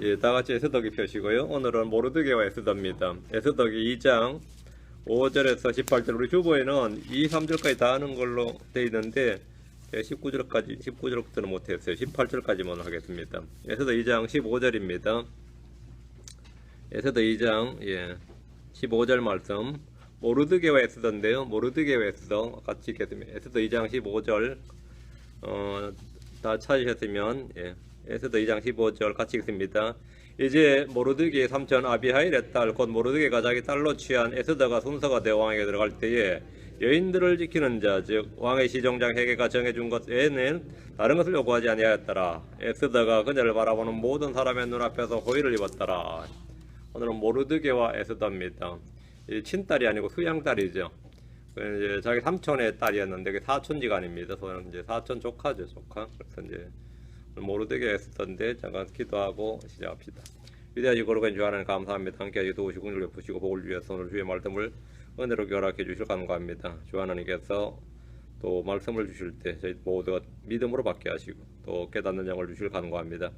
예, 다 같이 에스더기 펴시고요. 오늘은 모르드게와 에스더입니다. 에스더기 2장 5절에서 18절. 우리 주보에는 2, 3절까지 다 하는 걸로 되어 있는데 19절부터는 못했어요. 18절까지만 하겠습니다. 에스더 2장 15절입니다. 에스더 2장 15절 말씀. 모르드게와 에스더인데요. 모르드게와 에스더 같이 읽겠습니다. 에스더 2장 15절 다 찾으셨으면 에스더 2장 15절 같이 읽습니다. 이제 모르드게의 삼촌 아비하일의 딸 곧 모르드게가 자기 딸로 취한 에스더가 순서가 되어 왕에게 들어갈 때에 여인들을 지키는 자 즉 왕의 시종장 헤게가 정해준 것 외에는 다른 것을 요구하지 아니하였더라. 에스더가 그녀를 바라보는 모든 사람의 눈앞에서 호의를 입었더라. 오늘은 모르드게와 에스더입니다. 이 친딸이 아니고 수양딸이죠. 이제 자기 삼촌의 딸이었는데 그 사촌지가 아닙니다. 저는 이제 사촌 조카죠, 조카. 그래서 이제 모르드게 에스더인데 잠깐 기도하고 시작합시다. 위대하시고 거룩한 주 하나님 감사합니다. 함께하시 도우시고 긍휼을 베푸시고 복을 주셔서 오늘 주의 말씀을 은혜로 허락해 주실 간구합니다. 주 하나님께서 또 말씀을 주실 때 저희 모두가 믿음으로 받게 하시고 또 깨닫는 영을 주실 간구합니다.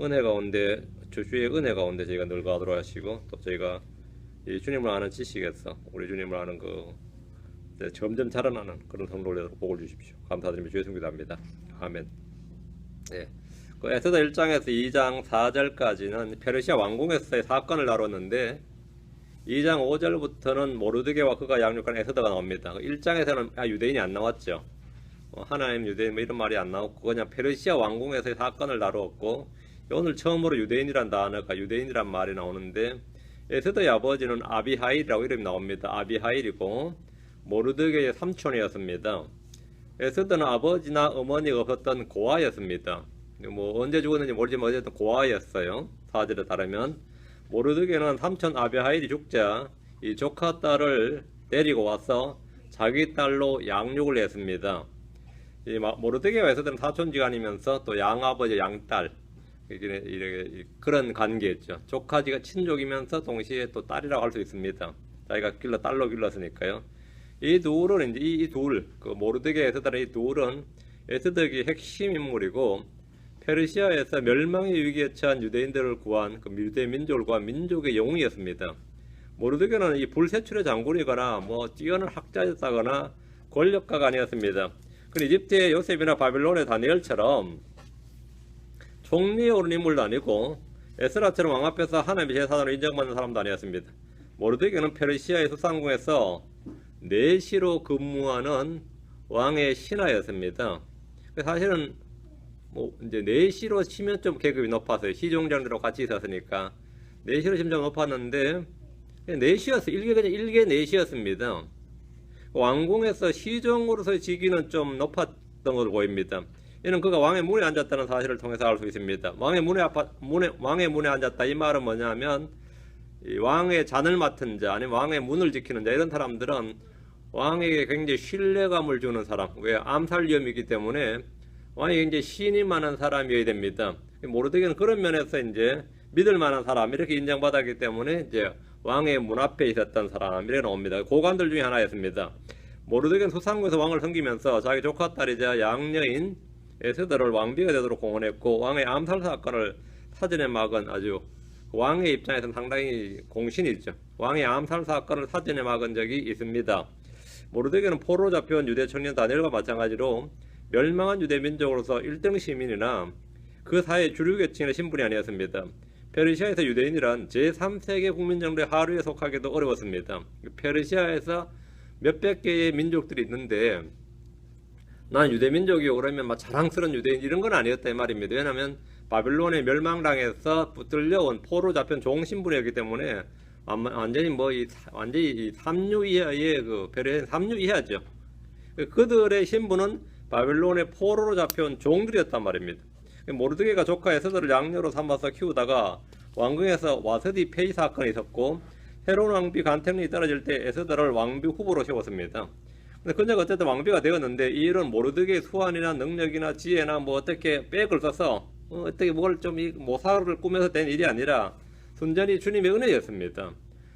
은혜 가운데 주의 은혜 가운데 저희가 늘 가도록 하시고 또 저희가 이 주님을 아는 지식에서 우리 주님을 아는 점점 자라나는 그런 성도를 되도록 복을 주십시오. 감사드리며 주의 성기도합니다. 아멘. 그 에스더 1장에서 2장 4절까지는 페르시아 왕궁에서의 사건을 다뤘는데 2장 5절부터는 모르드게와 그가 양육한 에스더가 나옵니다. 1장에서는 유대인이 안 나왔죠. 하나님 유대인 이런 말이 안 나왔고 그냥 페르시아 왕궁에서의 사건을 다루었고 오늘 처음으로 유대인이란 단어가 유대인이란 말이 나오는데 에스더의 아버지는 아비하일이라고 이름이 나옵니다. 아비하일이고 모르드게의 삼촌이었습니다. 에스더는 아버지나 어머니가 없었던 고아였습니다. 언제 죽었는지 모르지만 어쨌든 고아였어요. 사절에 따르면 모르드게는 삼촌 아비하일이 죽자 이 조카 딸을 데리고 와서 자기 딸로 양육을 했습니다. 이 모르드게와 에스더는 사촌지간이면서 또 양아버지 양딸 이렇게 그런 관계였죠. 조카지가 친족이면서 동시에 또 딸이라고 할 수 있습니다. 자기가 딸로 길렀으니까요. 이 둘은 이제 그 모르드게 에스더는 이 둘은 에스더의 핵심 인물이고 페르시아에서 멸망의 위기에 처한 유대인들을 구한 그 유대 민족을 구한 민족의 영웅이었습니다. 모르드게는 이 불세출의 장군이거나 뛰어난 학자였다거나 권력가가 아니었습니다. 그 이집트의 요셉이나 바빌론의 다니엘처럼 총리에 오른 인물도 아니고 에스라처럼 왕 앞에서 하나님의 제사장으로 인정받는 사람도 아니었습니다. 모르드게는 페르시아의 수상궁에서 내시로 근무하는 왕의 신하였습니다. 사실은 이제 내시로 치면 좀 계급이 높았어요. 시종장들하고 같이 있었으니까 내시로 치면 좀 높았는데 내시였어요. 일개 내시였습니다. 왕궁에서 시종으로서의 직위는 좀 높았던 것으로 보입니다. 이는 그가 왕의 문에 앉았다는 사실을 통해서 알 수 있습니다. 왕의 문에 앉았다 이 말은 뭐냐면 이 왕의 잔을 맡은 자 아니면 왕의 문을 지키는 자 이런 사람들은 왕에게 굉장히 신뢰감을 주는 사람. 왜? 암살 위험이기 때문에 왕이 굉장히 신임 많은 사람이어야 됩니다. 모르드게는 그런 면에서 이제 믿을 만한 사람 이렇게 인정받았기 때문에 이제 왕의 문 앞에 있었던 사람 이렇게 나옵니다. 고관들 중에 하나였습니다. 모르드게는 수상궁에서 왕을 섬기면서 자기 조카 딸이자 양녀인 에스더를 왕비가 되도록 공헌했고 왕의 암살 사건을 사전에 막은 아주 왕의 입장에서는 상당히 공신이죠. 왕의 암살 사건을 사전에 막은 적이 있습니다. 모르드게는 포로로 잡혀온 유대 청년 다니엘과 마찬가지로 멸망한 유대 민족으로서 1등 시민이나 그 사회의 주류 계층의 신분이 아니었습니다. 페르시아에서 유대인이란 제3세계 국민 정도의 하류에 속하기도 어려웠습니다. 페르시아에서 몇백 개의 민족들이 있는데 난 유대 민족이요 그러면 자랑스러운 유대인 이런 건 아니었다 이 말입니다. 왜냐하면 바빌론의 멸망당에서 붙들려온 포로 잡힌 종신분이었기 때문에 완전히 완전히 삼류 이하의 페르시아 삼류 이하죠. 그들의 신분은 바빌론의 포로로 잡혀온 종들이었단 말입니다. 모르드게가 조카 에스더를 양녀로 삼아서 키우다가 왕궁에서 와서디 폐위 사건이 있었고 헤롯 왕비 간택령이 떨어질 때 에스더를 왕비 후보로 세웠습니다. 근데 그녀가 어쨌든 왕비가 되었는데 이 일은 모르드게의 수완이나 능력이나 지혜나 어떻게 백을 써서 어떻게 모사를 꾸며서 된 일이 아니라 순전히 주님의 은혜였습니다.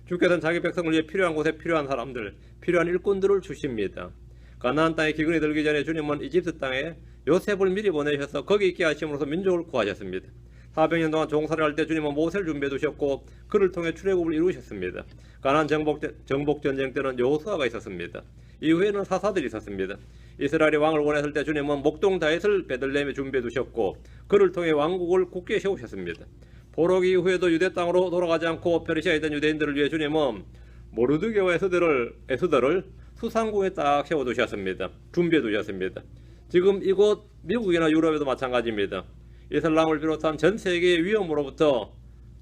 주께서는 자기 백성을 위해 필요한 곳에 필요한 사람들, 필요한 일꾼들을 주십니다. 가나안 땅에 기근이 들기 전에 주님은 이집트 땅에 요셉을 미리 보내셔서 거기 있게 하심으로써 민족을 구하셨습니다. 400년 동안 종살이를 할 때 주님은 모세를 준비해 두셨고 그를 통해 출애굽을 이루셨습니다. 가나안 정복 전쟁 때는 여호수아가 있었습니다. 이후에는 사사들이 있었습니다. 이스라엘이 왕을 원했을 때 주님은 목동 다윗을 베들레헴에 준비해 두셨고 그를 통해 왕국을 굳게 세우셨습니다. 포로기 이후에도 유대 땅으로 돌아가지 않고 페르시아에 있던 유대인들을 위해 주님은 모르드게와 에스더를 수상궁에 딱 세워두셨습니다. 준비해 두셨습니다. 지금 이곳 미국이나 유럽에도 마찬가지입니다. 이슬람을 비롯한 전 세계의 위험으로부터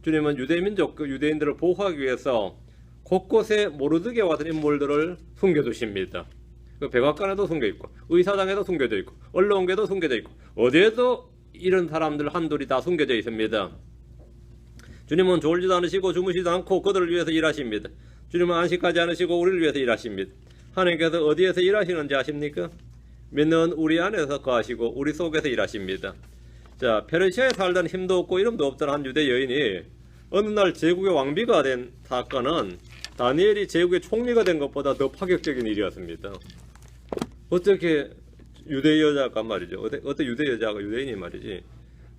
주님은 유대인들을 보호하기 위해서 곳곳에 모르드게와 같은 인물들을 숨겨두십니다. 그 백악관에도 숨겨있고 의사당에도 숨겨져 있고 언론계도 숨겨져 있고 어디에도 이런 사람들 한둘이 다 숨겨져 있습니다. 주님은 졸지도 않으시고 주무시지도 않고 그들을 위해서 일하십니다. 주님은 안식하지 않으시고 우리를 위해서 일하십니다. 하나님께서 어디에서 일하시는지 아십니까? 믿는 우리 안에서 거하시고 우리 속에서 일하십니다. 자, 페르시아에 살던 힘도 없고 이름도 없던 한 유대 여인이 어느 날 제국의 왕비가 된 사건은 다니엘이 제국의 총리가 된 것보다 더 파격적인 일이었습니다. 어떻게 유대 여자가 말이죠. 어떤 유대 여자가 유대인이 말이지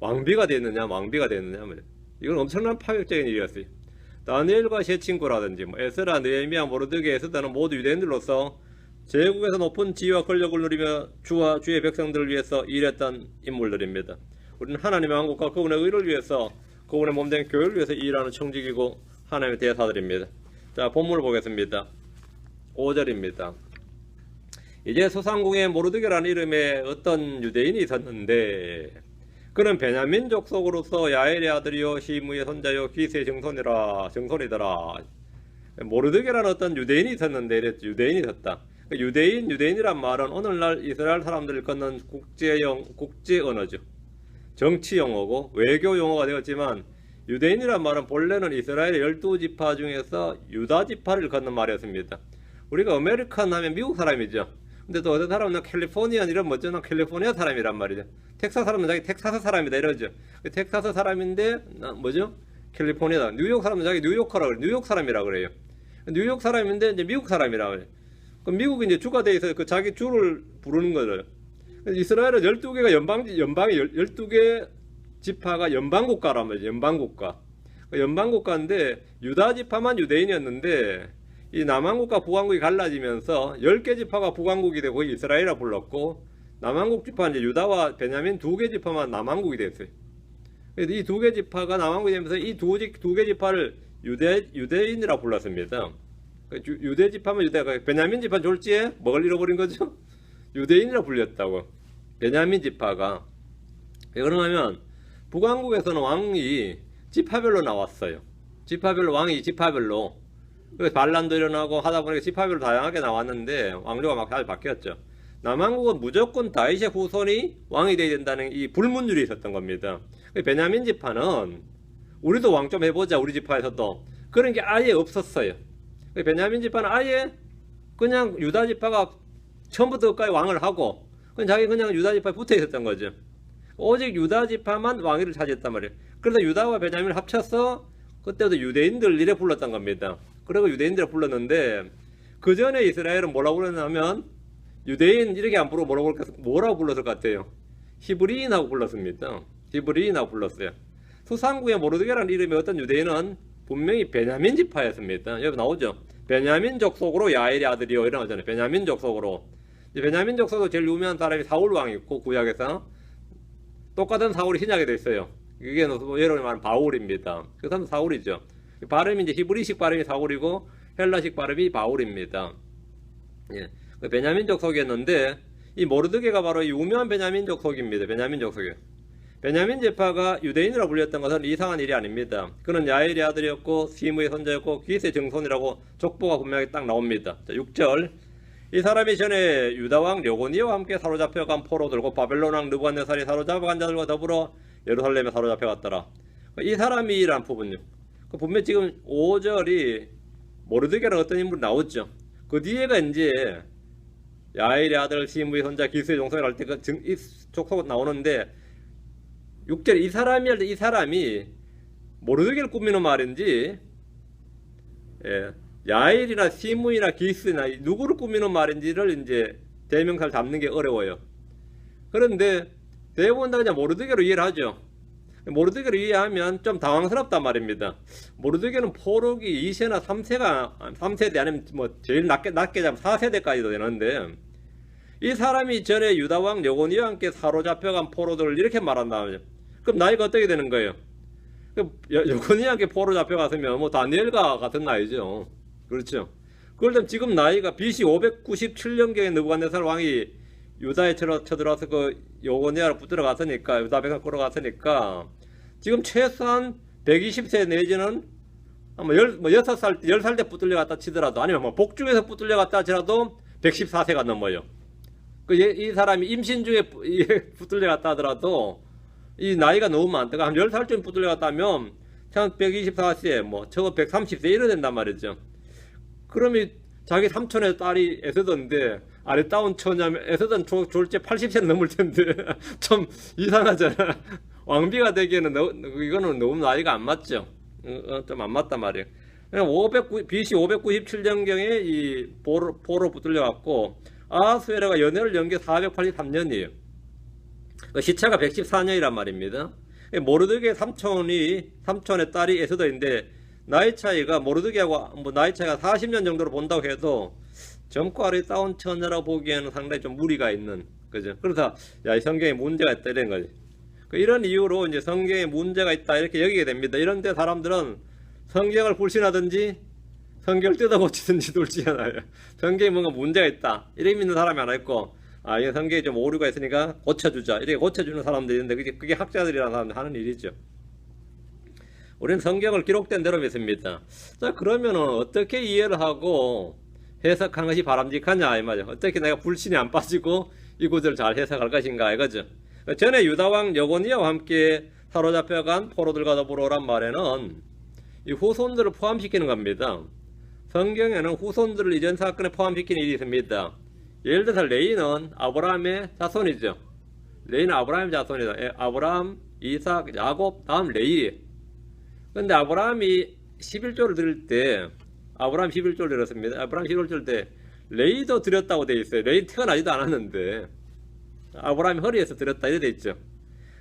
왕비가 됐느냐 말이죠. 이건 엄청난 파격적인 일이었어요. 다니엘과 제 친구라든지 에스라, 느헤미야, 모르드게, 에스더는 모두 유대인들로서 제국에서 높은 지위와 권력을 누리며 주와 주의 백성들을 위해서 일했던 인물들입니다. 우리는 하나님의 왕국과 그분의 의를 위해서 그분의 몸된 교회를 위해서 일하는 청직이고 하나님의 대사들입니다. 자, 본문을 보겠습니다. 5절입니다. 이제 수상궁에 모르드게라는 이름의 어떤 유대인이 있었는데 그는 베냐민 족속으로서 야엘의 아들이요 시므의 손자요 기스의 정손이더라. 모르드게라는 어떤 유대인이 있었는데 이랬죠. 유대인이 있었다. 유대인이란 말은 오늘날 이스라엘 사람들이 걷는 국제 언어죠. 정치 용어고 외교 용어가 되었지만 유대인이란 말은 본래는 이스라엘의 12지파 중에서 유다 지파를 걷는 말이었습니다. 우리가 아메리칸 하면 미국 사람이죠. 근데 또 어떤 사람은 캘리포니안 이런 멋진 캘리포니아 사람이란 말이죠. 텍사스 사람은 자기 텍사스 사람이다 이러죠. 텍사스 사람인데 뭐죠? 캘리포니아다. 뉴욕 사람은 자기 뉴요커라고 그래요. 뉴욕 사람이라고 그래요. 뉴욕 사람인데 이제 미국 사람이라고 그래요. 그럼 미국이 이제 주가 돼 있어서 그 자기 주를 부르는 거죠. 이스라엘은 12개가 연방이 12개 지파가 연방국가란 말이죠. 연방국가. 연방국가인데 유다 지파만 유대인이었는데 이 남한국과 북한국이 갈라지면서 10개 지파가 북한국이 되고 이스라엘이라 불렀고 남한국 지파는 이제 유다와 베냐민 2개 지파만 남한국이 됐어요. 그래서 이 2개 지파가 남한국이 되면서 이 2개 지파를 유대인이라 불렀습니다. 유대 지파면 유대가 베냐민 지파 졸지에 뭐를 잃어버린 거죠? 유대인이라 불렸다고. 베냐민 지파가. 그러면 북한국에서는 왕이 지파별로 나왔어요. 지파별로. 그래서 반란도 일어나고 하다 보니까 지파별로 다양하게 나왔는데 왕조가 막 잘 바뀌었죠. 남한국은 무조건 다윗의 후손이 왕이 돼야 된다는 이 불문율이 있었던 겁니다. 베냐민 지파는 우리도 왕 좀 해보자 우리 지파에서도 그런 게 아예 없었어요. 베냐민 지파는 아예 그냥 유다 지파가 처음부터 끝까지 왕을 하고 자기 그냥 유다 지파에 붙어 있었던 거죠. 오직 유다 지파만 왕위를 차지했단 말이에요. 그래서 유다와 베냐민을 합쳐서 그때부터 유대인들 이래 불렀던 겁니다. 그리고 유대인들을 불렀는데 그 전에 이스라엘은 뭐라고 불렀냐면 유대인 이렇게 안 부르고 뭐라고 불렀을 것 같아요? 히브리인하고 불렀습니다. 히브리인하고 불렀어요. 수상궁에 모르드게라는 이름의 어떤 유대인은 분명히 베냐민 지파였습니다. 여기 나오죠. 베냐민 족속으로 야엘의 아들이요 이런 거잖아요. 베냐민 족속으로. 베냐민 족속도 제일 유명한 사람이 사울 왕이 있고 구약에서 똑같은 사울이 신약에 있어요. 이게 여러분이 말하는 바울입니다. 그 사람 사울이죠. 발음이 이제 히브리식 발음이 사울이고 헬라식 발음이 바울입니다. 예. 베냐민 족속이었는데 이 모르드게가 바로 유명한 베냐민 족속입니다. 베냐민 족속이에요. 베냐민 지파가 유대인이라 불렸던 것은 이상한 일이 아닙니다. 그는 야엘의 아들이었고 시므의 손자였고 기스의 정손이라고 족보가 분명히 딱 나옵니다. 자, 6절 이 사람이 전에 유다왕 려고니와 함께 사로잡혀간 포로들과 바벨론왕 느부갓네살이 사로잡아간 자들과 더불어 예루살렘에 사로잡혀갔더라. 이 사람이란 부분요. 분명히 지금 5절이 모르드게라는 어떤 인물이 나왔죠. 그 뒤에가 이제 야엘의 아들 시므의 손자 기스의 종손을 할 때 이 족속 나오는데 6절 이 사람이 할 때 이 사람이 모르드게를 꾸미는 말인지 야엘이나 시므이나 기스나 누구를 꾸미는 말인지를 이제 대명사를 잡는 게 어려워요. 그런데 대부분 다 그냥 모르드게로 이해를 하죠. 모르드게를 이해하면 좀 당황스럽단 말입니다. 모르드게는 포로기 2세나 3세대 아니면 뭐 제일 낮게 잡으면 4세대까지도 되는데, 이 사람이 전에 유다왕 여고니와 함께 사로잡혀간 포로들을 이렇게 말한다면, 그럼 나이가 어떻게 되는 거예요? 여고니와 함께 포로 잡혀갔으면 뭐 다니엘과 같은 나이죠. 그렇죠. 그런데 지금 나이가 BC 597년경에 느부갓네살 왕이 유다에 쳐들어와서 그 여고니아로 붙들어 갔으니까, 유다 백성 끌어갔으니까 지금 최소한 120세 내지는 아마 6살, 10살 때 붙들려 갔다 치더라도, 아니면 뭐 복중에서 붙들려 갔다 하더라도 114세가 넘어요. 이 사람이 임신 중에 붙들려 갔다 하더라도 이 나이가 너무 많다가 한 10살쯤 붙들려 갔다면 한 124세, 뭐 저거 130세 이래 된단 말이죠. 그러면 자기 삼촌의 딸이 에스더인데, 아리따운 처냐면 에스더는 졸제 80세 넘을 텐데 좀 이상하잖아. 왕비가 되기에는 이거는 너무 나이가 안 맞죠. 좀 안 맞단 말이에요. BC 597년경에 이 포로 붙들려 갔고, 아하수에라가 연애를 연 게 483년이에요. 시차가 114년이란 말입니다. 모르드게 삼촌의 딸이 에스더인데, 나이 차이가 모르드게하고 뭐 나이 차이가 40년 정도로 본다고 해도 젊고 아리따운 처녀라고 보기에는 상당히 좀 무리가 있는, 그죠? 그래서 야, 이 성경에 문제가 있다 이런 거지. 이런 이유로 이제 성경에 문제가 있다 이렇게 여기게 됩니다. 이런데 사람들은 성경을 불신하든지 성경을 뜯어고치든지 둘 중에 하나예요. 성경에 뭔가 문제가 있다 이렇게 믿는 사람이 하나 있고, 아, 이 성경에 좀 오류가 있으니까 고쳐주자 이렇게 고쳐주는 사람들이 있는데, 그게 학자들이라는 사람들 하는 일이죠. 우리는 성경을 기록된 대로 믿습니다. 자, 그러면은 어떻게 이해를 하고 해석한 것이 바람직하냐 이 말이죠. 어떻게 내가 불신이 안 빠지고 이 구절을 잘 해석할 것인가 이거죠. 전에 유다왕 여고니아와 함께 사로잡혀간 포로들과 더불어란 말에는 이 후손들을 포함시키는 겁니다. 성경에는 후손들을 이전 사건에 포함시키는 일이 있습니다. 예를 들어서 레이는 아브라함의 자손이죠. 레이는 아브라함의 자손이다. 아브라함, 이삭, 야곱, 다음 레이. 근데 아브라함이 11조를 드릴 때, 아브라함 11조를 드렸습니다. 아브라함 11조를 때 레이도 드렸다고 돼 있어요. 레이 태어나지도 않았는데 아브라함이 허리에서 드렸다 이렇게 돼 있죠.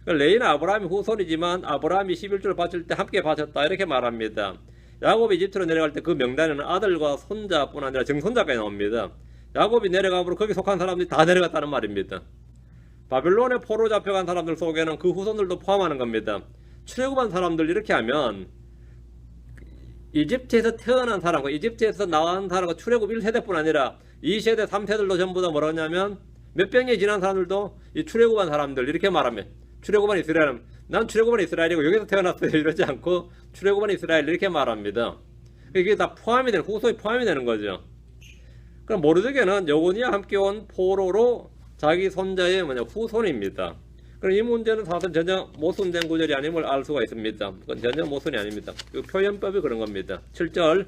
레이는 아브라함이 후손이지만 아브라함이 11조를 바칠 때 함께 바쳤다 이렇게 말합니다. 야곱이 이집트로 내려갈 때 그 명단에는 아들과 손자뿐 아니라 증손자까지 나옵니다. 야곱이 내려가므로 거기 속한 사람들이 다 내려갔다는 말입니다. 바벨론에 포로 잡혀간 사람들 속에는 그 후손들도 포함하는 겁니다. 출애굽한 사람들 이렇게 하면 이집트에서 태어난 사람과 이집트에서 나온 사람과 출애굽 1세대뿐 아니라 2세대, 3세들도 전부 다 뭐라 하냐면 몇백 년이 지난 사람들도 이 출애굽한 사람들 이렇게 말하면, 출애굽한 이스라엘은 난 출애굽한 이스라엘이고 여기서 태어났어요 이러지 않고 출애굽한 이스라엘 이렇게 말합니다. 이게 다 포함이 되는, 후손이 포함이 되는 거죠. 그럼 모르드게는 여고니와 함께 온 포로로 자기 손자의 후손입니다. 그럼 이 문제는 사실 전혀 모순된 구절이 아님을 알 수가 있습니다. 그건 전혀 모순이 아닙니다. 그 표현법이 그런 겁니다. 7절,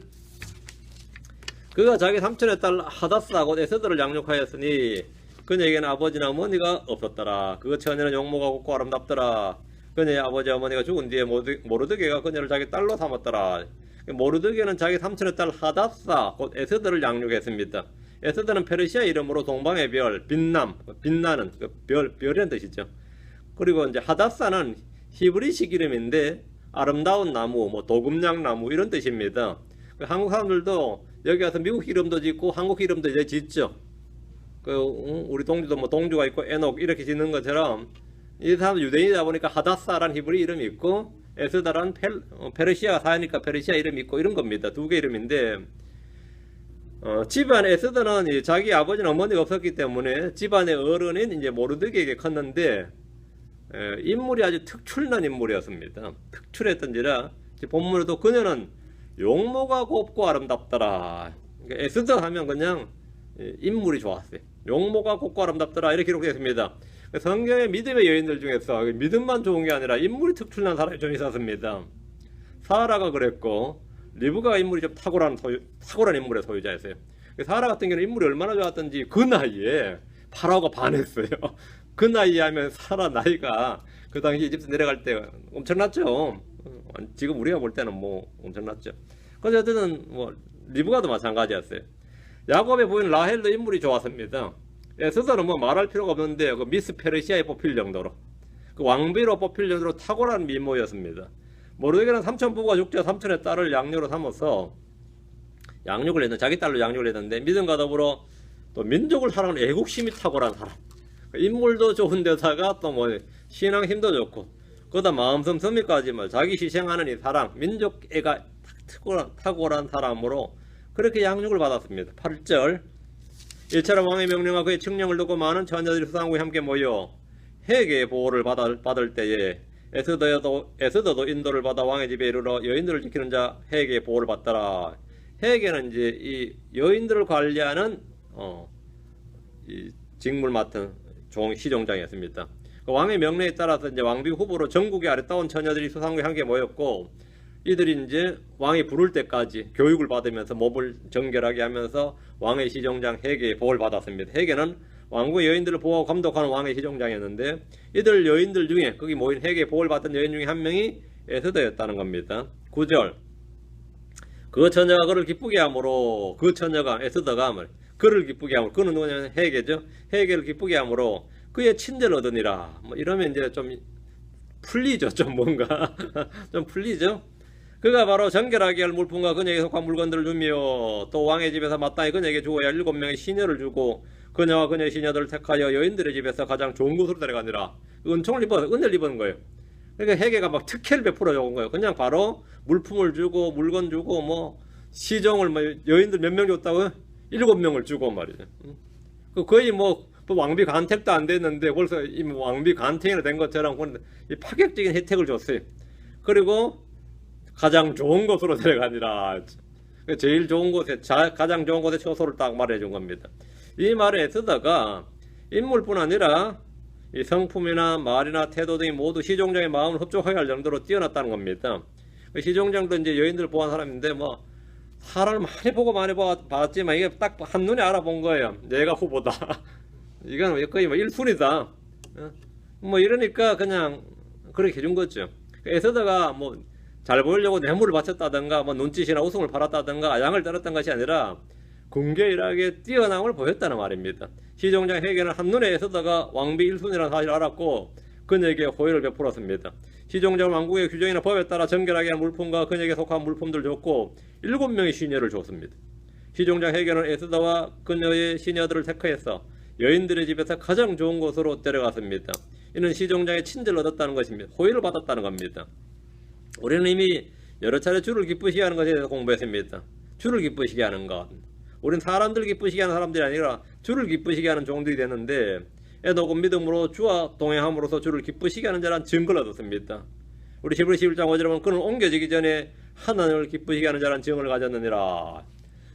그가 자기 삼촌의 딸 하다스하 곧 에스더를 양육하였으니 그녀에게는 아버지나 어머니가 없었더라. 그 처녀는 용모가 곱고 아름답더라. 그녀의 아버지 어머니가 죽은 뒤에 모르드게가 그녀를 자기 딸로 삼았더라. 모르드게는 자기 삼촌의 딸 하다스하 곧 에스더를 양육했습니다. 에스더는 페르시아 이름으로 동방의 별, 빛나는 별이라는 뜻이죠. 그리고 이제 하다사는 히브리식 이름인데 아름다운 나무, 뭐 도금냥 나무 이런 뜻입니다. 한국 사람들도 여기 와서 미국 이름도 짓고 한국 이름도 이제 짓죠. 우리 동주도 뭐 동주가 있고 에녹 이렇게 짓는 것처럼 이 사람 유대인이다 보니까 하다사라는 히브리 이름이 있고 에스더라는 페르시아 사니까 페르시아 이름이 있고 이런 겁니다. 두 개 이름인데, 집안 에스더는 자기 아버지는 어머니가 없었기 때문에 집안의 어른인 이제 모르드게에게 컸는데, 인물이 아주 특출난 인물이었습니다. 특출했던지라 본문에도 그녀는 용모가 곱고 아름답더라. 그러니까 에스더 하면 그냥 인물이 좋았어요. 용모가 곱고 아름답더라 이렇게 기록되어 있습니다. 성경의 믿음의 여인들 중에서 믿음만 좋은 게 아니라 인물이 특출난 사람이 좀 있었습니다. 사라가 그랬고 리브가가 인물이 좀 탁월한 인물의 소유자였어요. 사라 같은 경우는 인물이 얼마나 좋았던지 그 나이에 파라오가 반했어요. 그 나이에 하면 사라 나이가 그 당시 이집트 내려갈 때 엄청났죠. 지금 우리가 볼 때는 뭐 엄청났죠. 그래서 어쨌든 뭐 리브가도 마찬가지였어요. 야곱의 부인 라헬도 인물이 좋았습니다. 에스더는 뭐 말할 필요가 없는데 그 미스 페르시아에 뽑힐 정도로 그 왕비로 뽑힐 정도로 탁월한 미모였습니다. 모르드게는 삼촌 부부가 죽자 삼촌의 딸을 양녀로 삼아서 양육을 했는데, 자기 딸로 양육을 했는데, 믿음과 더불어 또 민족을 사랑하는 애국심이 탁월한 사람. 인물도 좋은 데다가 또 뭐 신앙 힘도 좋고, 그러다 마음섬 섬이까지 뭐 자기 희생하는 이 사랑, 민족애가 탁월한 사람으로 그렇게 양육을 받았습니다. 8절. 일차로 왕의 명령과 그의 칙령을 듣고 많은 처녀들이 수상국에 함께 모여 해계의 보호를 받을 때에 에스더도 인도를 받아 왕의 집에 이르러 여인들을 지키는 자 해계의 보호를 받더라. 해계는 이제 이 여인들을 관리하는 이 직물 맡은 시종장이었습니다. 그 왕의 명령에 따라서 이제 왕비 후보로 전국의 아름다운 처녀들이 수상국에 함께 모였고, 이들이 이제 왕이 부를 때까지 교육을 받으면서 몸을 정결하게 하면서 왕의 시종장 해계의 보호를 받았습니다. 해계는 왕국의 여인들을 보호하고 감독하는 왕의 시종장이었는데, 이들 여인들 중에 거기 모인 해계의 보호를 받던 여인 중에 한 명이 에스더였다는 겁니다. 9절. 그 처녀가 그를 기쁘게 함으로, 그 처녀가 에스더가 그를 기쁘게 함으로, 그는 누구냐면 해계죠. 해계를 기쁘게 함으로 그의 친절을 얻으니라. 뭐 이러면 이제 좀 풀리죠. 좀 뭔가 좀 풀리죠. 그가 바로 정결하게 할 물품과 그녀에게 속한 물건들을 주며 또 왕의 집에서 마땅히 그녀에게 주어야 할 7명의 시녀를 주고 그녀와 그녀의 시녀들을 택하여 여인들의 집에서 가장 좋은 곳으로 데려가니라. 은총을 입어서 은혜를 입은 거예요. 그러니까 해계가 막 특혜를 베풀어 준 거예요. 그냥 바로 물품을 주고 물건 주고 뭐 시종을 뭐 여인들 몇 명 줬다고 7명을 주고 말이죠. 거의 뭐 왕비 간택도 안 됐는데 벌써 이 왕비 간택이 된 것처럼 이 파격적인 혜택을 줬어요. 그리고 가장 좋은 곳으로 데려가니라. 제일 좋은 곳에, 가장 좋은 곳에 처소를 딱 말해준 겁니다. 이 말에 에스더가 인물뿐 아니라 이 성품이나 말이나 태도 등이 모두 시종장의 마음을 흡족하게 할 정도로 뛰어났다는 겁니다. 시종장도 이제 여인들을 보한 사람인데 뭐 사람을 많이 보고 많이 봤지만 이게 딱 한눈에 알아본 거예요. 내가 후보다. 이건 거의 뭐 1순위다. 뭐 이러니까 그냥 그렇게 해준 거죠. 에스더가 뭐 잘 보이려고 뇌물을 바쳤다든가 뭐 눈짓이나 웃음을 팔았다든가 양을 떨었던 것이 아니라 군계일하게 뛰어남을 보였다는 말입니다. 시종장 해계는 한눈에 에스더가 왕비 1순위라는 사실을 알았고 그녀에게 호의를 베풀었습니다. 시종장은 왕국의 규정이나 법에 따라 정결하게 한 물품과 그녀에게 속한 물품들을 줬고 7명의 시녀를 줬습니다. 시종장 해계는 에스더와 그녀의 시녀들을 택하여서 여인들의 집에서 가장 좋은 곳으로 데려갔습니다. 이는 시종장의 친절을 얻었다는 것입니다. 호의를 받았다는 겁니다. 우리는 이미 여러 차례 주를 기쁘시게 하는 것에 대해서 공부했습니다. 주를 기쁘시게 하는 것. 우리는 사람들 기쁘시게 하는 사람들이 아니라 주를 기쁘시게 하는 종들이 되는데, 에녹은 믿음으로 주와 동행함으로써 주를 기쁘시게 하는 자란 증거를 얻었습니다. 우리 히브리서 11장 5절에 보면 그는 옮겨지기 전에 하나님을 기쁘시게 하는 자란 증언을 가졌느니라.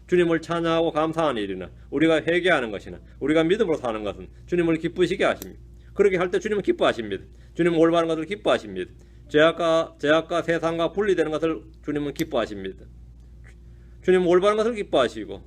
주님을 찬양하고 감사하는 일이나 우리가 회개하는 것이나 우리가 믿음으로 사는 것은 주님을 기쁘시게 하십니다. 그렇게 할 때 주님은 기뻐하십니다. 주님은 올바른 것을 기뻐하십니다. 죄악과 세상과 분리되는 것을 주님은 기뻐하십니다. 주님은 올바른 것을 기뻐하시고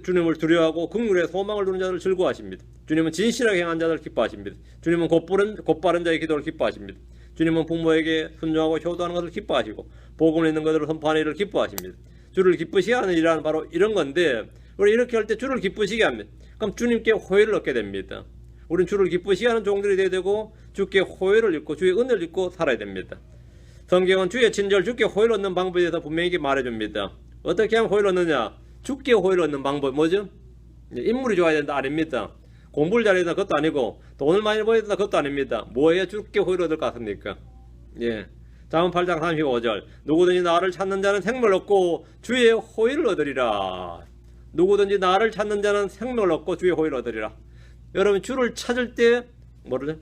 주님을 두려워하고 긍휼의 소망을 두는 자들을 즐거워하십니다. 주님은 진실하게 행한 자들을 기뻐하십니다. 주님은 곧바른 자의 기도를 기뻐하십니다. 주님은 부모에게 순종하고 효도하는 것을 기뻐하시고 복음을 있는 것들을 선포하는 일을 기뻐하십니다. 주를 기쁘시게 하는 일이란 바로 이런 건데, 우리 이렇게 할 때 주를 기쁘시게 합니다. 그럼 주님께 호의를 얻게 됩니다. 우리는 주를 기쁘시게 하는 종들이 되어야 되고 주께 호의를 입고 주의 은혜를 입고 살아야 됩니다. 성경은 주의 친절, 주께 호의를 얻는 방법에 대해서 분명히 말해줍니다. 어떻게 하면 호의를 얻느냐? 주께 호의를 얻는 방법 뭐죠? 인물이 좋아야 된다 아닙니다. 공부를 잘해야 된다 그것도 아니고 돈을 많이 벌어야 된다 그것도 아닙니다. 뭐해야 주께 호의를 얻을 것 같습니까? 예. 잠언 8장 35절. 누구든지 나를 찾는 자는 생명을 얻고 주의 호의를 얻으리라. 누구든지 나를 찾는 자는 생명을 얻고 주의 호의를 얻으리라. 여러분 주를 찾을 때 뭐를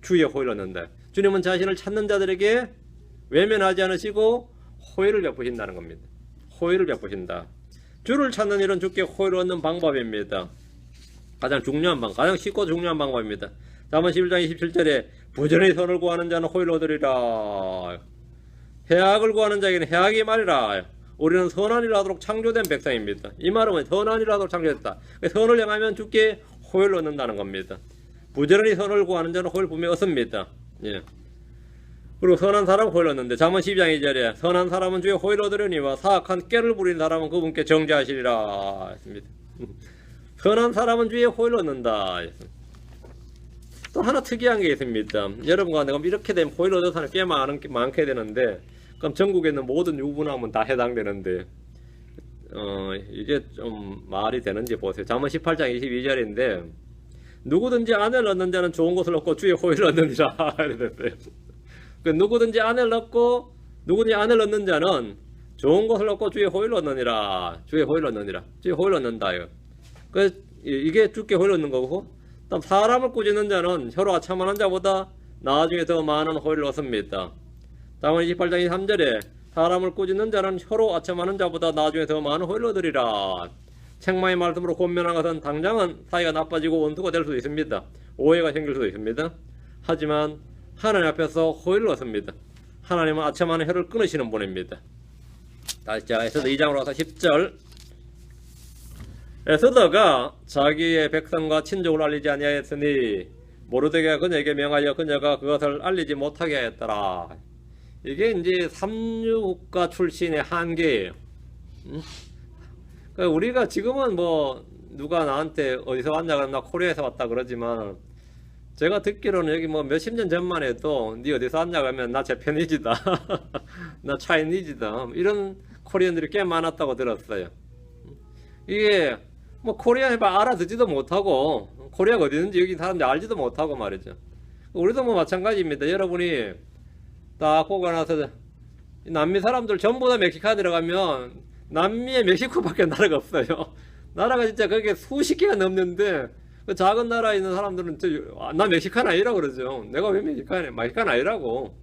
주의 호의를 얻는다. 주님은 자신을 찾는 자들에게 외면하지 않으시고 호의를 베푸신다는 겁니다. 호의를 베푸신다. 주를 찾는 일은 주께 호의를 얻는 방법입니다. 가장 중요한 방법, 가장 쉽고 중요한 방법입니다. 잠언 11장 27절에 부전히 선을 구하는 자는 호의를 얻으리라. 해악을 구하는 자에게는 해악이 말이라. 우리는 선한 일을 하도록 창조된 백성입니다. 이 말은 선한 일을 하도록 창조됐다. 선을 행하면 주께 호의를 얻는다는 겁니다. 부지런히 선을 구하는 자는 호의를 분명히 얻습니다. 예. 그리고 선한 사람은 호의를 얻는데 잠언 12장 2절에 선한 사람은 주의 호의를 얻으려니와 사악한 꾀를 부리는 사람은 그분께 정죄하시리라 했습니다. 선한 사람은 주의 호의를 얻는다. 또 하나 특이한 게 있습니다. 여러분과 내가 이렇게 되면 호일 얻은 사람이 꽤 많게 되는데, 그럼 전국에 있는 모든 유부남은 다 해당되는데, 이게 좀 말이 되는지 보세요. 잠언 18장 22절인데, 누구든지 아내를 얻는 자는 좋은 것을 얻고 주의 호의를 얻느니라. 이랬어요. 그 누구든지 아내를 얻고, 누구든지 아내를 얻는 자는 좋은 것을 얻고 주의 호의를 얻느니라. 주의 호의를 얻느니라. 주의 호의를 얻는다. 이게 주께 호의를 얻는 거고, 다음 사람을 꾸짖는 자는 혀로 아첨하는 자보다 나중에 더 많은 호의를 얻습니다. 잠언 28장 23절에 사람을 꾸짖는 자는 혀로 아첨하는 자보다 나중에 더 많은 호의를 얻으리라. 책망의 말씀으로 권면한 것은 당장은 사이가 나빠지고 원수가 될 수도 있습니다. 오해가 생길 수도 있습니다. 하지만 하나님 앞에서 호의를 얻습니다. 하나님은 아첨하는 혀를 끊으시는 분입니다. 다시 자, 에스더 2장으로 가서 10절. 에스더가 자기의 백성과 친족을 알리지 아니하였으니 모르드게가 그녀에게 명하여 그녀가 그것을 알리지 못하게 하였더라. 이게 이제 삼류국가 출신의 한계예요. 그러니까 우리가 지금은 뭐 누가 나한테 어디서 왔냐 그러면 나 코리아에서 왔다 그러지만, 제가 듣기로는 여기 뭐 몇십 년 전만 해도 니 어디서 왔냐 그러면 나 재패니즈다 나 차이니즈다 이런 코리안들이 꽤 많았다고 들었어요. 이게 뭐 코리아에 알아듣지도 못하고, 코리아가 어디 있는지 여기 사람들 알지도 못하고 말이죠. 우리도 뭐 마찬가지입니다. 여러분이 딱 보고 나서 남미 사람들 전부 다 멕시카 들어가면 남미에 멕시코밖에 나라가 없어요. 나라가 진짜 그게 수십 개가 넘는데, 그 작은 나라에 있는 사람들은 나 멕시칸 아니라고 그러죠. 내가 왜 멕시칸 아니라고.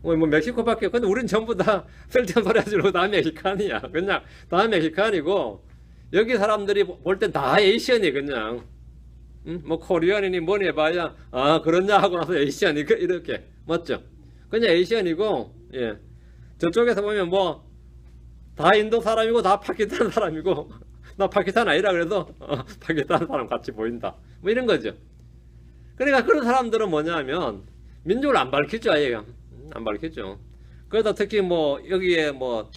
뭐 멕시코밖에. 근데 우린 전부 다 쓸데없는 소리 하지 말고 나 멕시칸이야. 그냥 다 멕시칸이고, 여기 사람들이 볼 땐 다 에이시언이 그냥. 뭐 코리안이니 뭐니 해봐야 아 그렇냐 하고 나서 에이시언이 이렇게 맞죠? 그냥 에이시언이고, 예. 저쪽에서 보면 뭐 다 인도 사람이고 다 파키스탄 사람이고, 나 파키스탄 아니라 그래서 파키스탄 사람 같이 보인다 뭐 이런 거죠. 그러니까 그런 사람들은 뭐냐면 민족을 안 밝히죠. 아예 안 밝히죠. 그러다 특히 뭐 여기에 뭐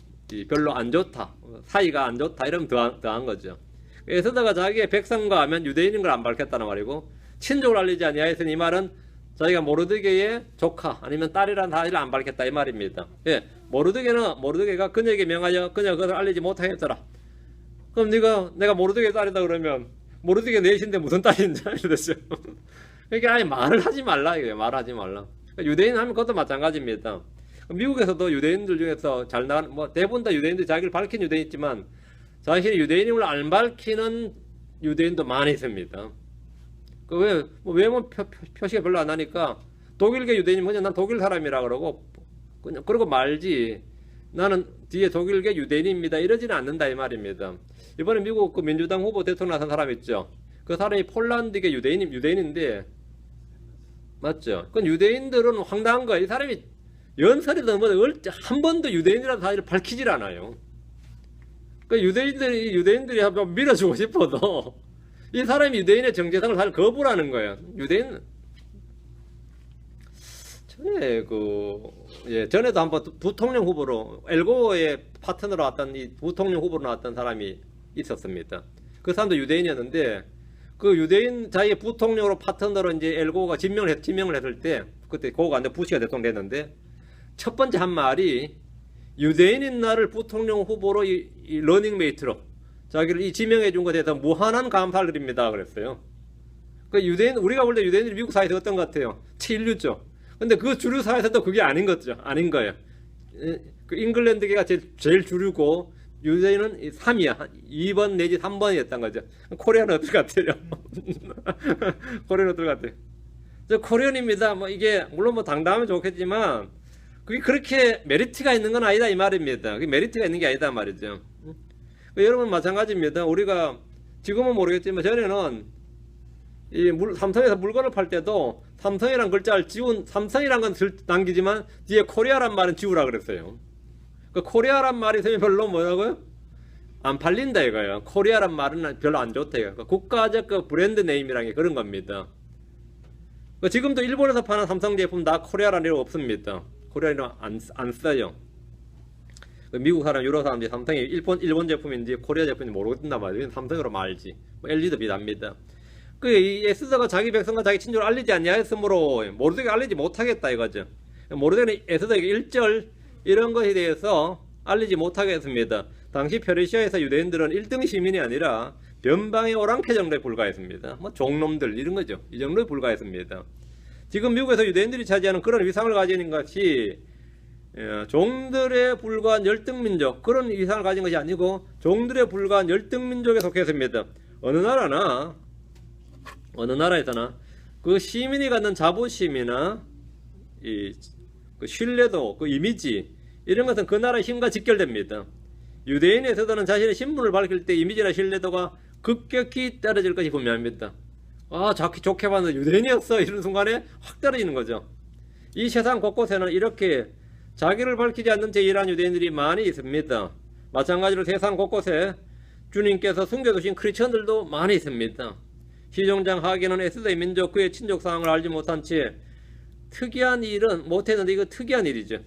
별로 안 좋다, 사이가 안 좋다 이러면 더한 거죠. 에스더가 자기의 백성과 하면 유대인인 걸 안 밝혔다는 말이고, 친족을 알리지 아니하였으니 이 말은 자기가 모르드게의 조카 아니면 딸이란 사실을 안 밝혔다 이 말입니다. 예, 모르드게가 그녀에게 명하여 그녀가 그것을 알리지 못하였더라. 그럼 내가 모르드게 딸이다 그러면 모르드게 넷인데 무슨 딸인지 이랬어요. 그러니까 아예 말을 하지 말라 이거예요. 말하지 말라. 그러니까 유대인 하면 그것도 마찬가지입니다. 미국에서도 유대인들 중에서 잘 나가는, 뭐 대부분 다 유대인들 자기를 밝힌 유대인 있지만 자신이 유대인임을 안 밝히는 유대인도 많이 있습니다. 그 외모 표시가 별로 안 하니까 독일계 유대인이면 그냥 난 독일 사람이라 그러고 그냥 그러고 말지, 나는 뒤에 독일계 유대인입니다 이러지는 않는다 이 말입니다. 이번에 미국 그 민주당 후보 대통령 나선 사람 있죠. 그 사람이 폴란드계 유대인인데 맞죠? 그건 유대인들은 황당한 거야. 이 사람이 연설이 넘어도 한 번도 유대인이라는 사실을 밝히질 않아요. 그 유대인들이 한번 밀어주고 싶어도 이 사람이 유대인의 정체성을 사실 거부를 하는 거예요. 유대인 전에도 한번 부통령 후보로 엘고의 파트너로 왔던 이 부통령 후보로 나왔던 사람이 있었습니다. 그 사람도 유대인이었는데 그 유대인 자기 부통령으로 파트너로 이제 엘고가 지명을 했을 때, 그때 고가 안돼 부시가 대통령 됐는데 첫 번째 한 말이 유대인인 나를 부통령 후보로 이 러닝메이트로 자기를 이 지명해 준 것에 대해서 무한한 감사를 드립니다 그랬어요. 그 우리가 볼 때 유대인들이 미국 사회에서 어떤 것 같아요? 치인류죠. 근데 그 주류 사회에서도 그게 아닌 거예요. 그 잉글랜드계가 제일 주류고 유대인은 3위야. 2번 내지 3번이었던 거죠. 코리아는 어떨 것 같아요? 코리아는 어떨 것 같아요? 저 코리안입니다. 뭐 이게 물론 뭐 당당하면 좋겠지만 그게 그렇게 메리트가 있는 건 아니다 이 말입니다. 그게 메리트가 있는 게 아니다 말이죠. 여러분 마찬가지입니다. 우리가 지금은 모르겠지만 전에는 삼성에서 물건을 팔 때도 삼성이란 글자를 삼성이란 건 남기지만 뒤에 코리아란 말은 지우라 그랬어요. 그 코리아란 말이 있으면 별로 뭐라고요? 안 팔린다 이거예요. 코리아란 말은 별로 안 좋다 이거예요. 국가적 그 브랜드 네임이라는 게 그런 겁니다. 지금도 일본에서 파는 삼성 제품 다 코리아라는 이름 없습니다. 코리아는 안 써요. 미국 사람, 유럽 사람들이 삼성이 일본 제품인지 코리아 제품인지 모르겠단 말이에요. 삼성으로 말지. LG도 비답니다. 이 에스더가 자기 백성과 자기 친족을 알리지 아니하였으므로 모르드게가 알리지 못하겠다 이거죠. 모르드게는 에스더에게 1절 이런 것에 대해서 알리지 못하게 했습니다. 당시 페르시아에서 유대인들은 1등 시민이 아니라 변방의 오랑캐 정도에 불과했습니다. 뭐 종놈들 이런 거죠. 이 정도에 불과했습니다. 지금 미국에서 유대인들이 차지하는 그런 위상을 가지는 것이 종들에 불과한 열등민족, 그런 위상을 가진 것이 아니고 종들에 불과한 열등민족에 속했습니다. 어느 나라에서나 그 시민이 갖는 자부심이나 그 신뢰도, 그 이미지 이런 것은 그 나라의 힘과 직결됩니다. 유대인에서는 자신의 신분을 밝힐 때 이미지나 신뢰도가 급격히 떨어질 것이 분명합니다. 좋게 봤는데 유대인이었어 이런 순간에 확 떨어지는 거죠. 이 세상 곳곳에는 이렇게 자기를 밝히지 않는 채 일하는 유대인들이 많이 있습니다. 마찬가지로 세상 곳곳에 주님께서 숨겨두신 크리스천들도 많이 있습니다. 시종장 하기는 에스더의 민족 그의 친족 상황을 알지 못한 채 특이한 일은 못했는데 이거 특이한 일이죠.